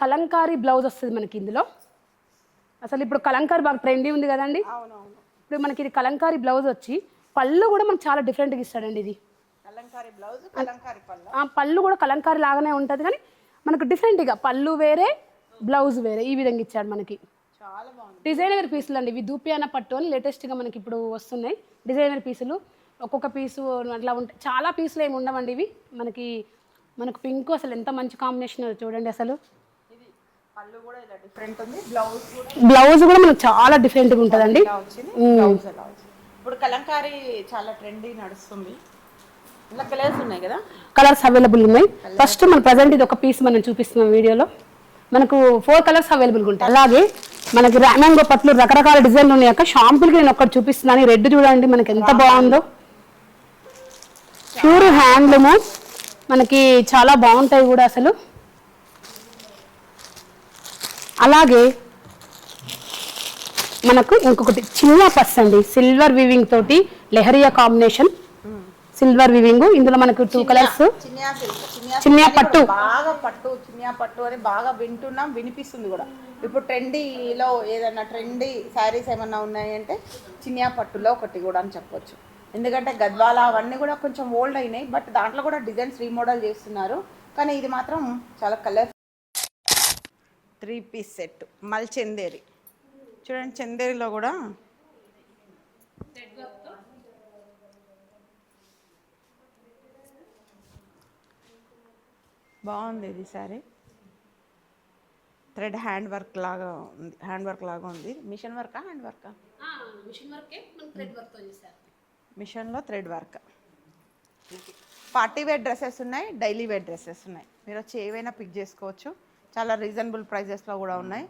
Kalamkari blouse వస్తుంది మనకి ఇందులో. అసలు ఇప్పుడు కలంకారీ బాగా ట్రెండీ ఉంది కదండి. అవునవును. ఇప్పుడు మనకి ఇది కలంకారీ బ్లౌజ్ వచ్చి పళ్ళు కూడా మనకు చాలా డిఫరెంట్గా ఇస్తాడండి. ఇది కలంకారీ బ్లౌజ్, కలంకారీ పళ్ళ. పళ్ళు కూడా కలంకారీ లాగానే ఉంటుంది కానీ మనకు డిఫరెంట్గా పళ్ళు వేరే బ్లౌజ్ వేరే ఈ విధంగా ఇచ్చాడు మనకి. చాలా బాగుంది. డిజైనర్ పీసులు అండి ఇవి. దూపియానా పట్టు అని లేటెస్ట్గా మనకి ఇప్పుడు వస్తున్నాయి డిజైనర్ పీసులు. ఒక్కొక్క పీసు అట్లా ఉంటాయి. చాలా పీసులు ఏమి ఉండవండి ఇవి. మనకు పింక్ అసలు ఎంత మంచి కాంబినేషన్ చూడండి. అసలు ఇది పళ్ళు కూడా ఇలా డిఫరెంట్ ఉంది, బ్లౌజ్ కూడా మనకు చాలా డిఫరెంట్గా ఉంటుందండి. బ్లౌజ్ ఎలా వచ్చింది. ఇప్పుడు కలంకారీ చాలా ట్రెండీ నడుస్తుంది. ఇలా కలర్స్ ఉన్నాయి కదా, కలర్స్ అవైలబుల్ ఉన్నాయి. ఫస్ట్ మన ప్రజెంట్ ఇది ఒక పీస్ మనం చూపిస్తున్నాం వీడియోలో. మనకు 4 కలర్స్ అవైలబుల్గా ఉంటాయి. అలాగే మనకి మ్యాంగో పట్లు రకరకాల డిజైన్లు ఉన్నాయి. అక్క షాంపుల్కి నేను ఒక్కటి చూపిస్తున్నాను. రెడ్ చూడండి మనకి ఎంత బాగుందో. ప్యూర్ హ్యాండ్లూమ్ మనకి చాలా బాగుంటాయి కూడా అసలు. అలాగే మనకు ఇంకొకటి చిన్న పర్స్ అండి, సిల్వర్ వీవింగ్ తోటి లెహరియా కాంబినేషన్. సిల్వర్ వివింగ్ ఇందులో మనకు 2 కలర్స్. చినియా పట్టు, బాగా పట్టు, చినియా పట్టు అని బాగా వింటున్నాం, వినిపిస్తుంది కూడా. ఇప్పుడు ట్రెండీలో ఏదైనా ట్రెండీ శారీస్ ఏమన్నా ఉన్నాయంటే చినియా పట్టులో ఒకటి కూడా అని చెప్పొచ్చు. ఎందుకంటే గద్వాల అవన్నీ కూడా కొంచెం ఓల్డ్ అయినాయి, బట్ దాంట్లో కూడా డిజైన్స్ రీమోడల్ చేస్తున్నారు. కానీ ఇది మాత్రం చాలా కలర్. 3 పీస్ సెట్ మల్ చందేరి చూడండి. చందేరిలో కూడా బాగుంది ఇది సారీ. థ్రెడ్ హ్యాండ్ వర్క్ లాగా ఉంది. మిషన్ వర్కా, హ్యాండ్ వర్కా? మిషన్లో thread work. Party wear dresses ఉన్నాయి, డైలీ వేర్ డ్రెస్సెస్ ఉన్నాయి. మీరు వచ్చి ఏవైనా పిక్ చేసుకోవచ్చు. చాలా రీజనబుల్ ప్రైజెస్లో కూడా ఉన్నాయి.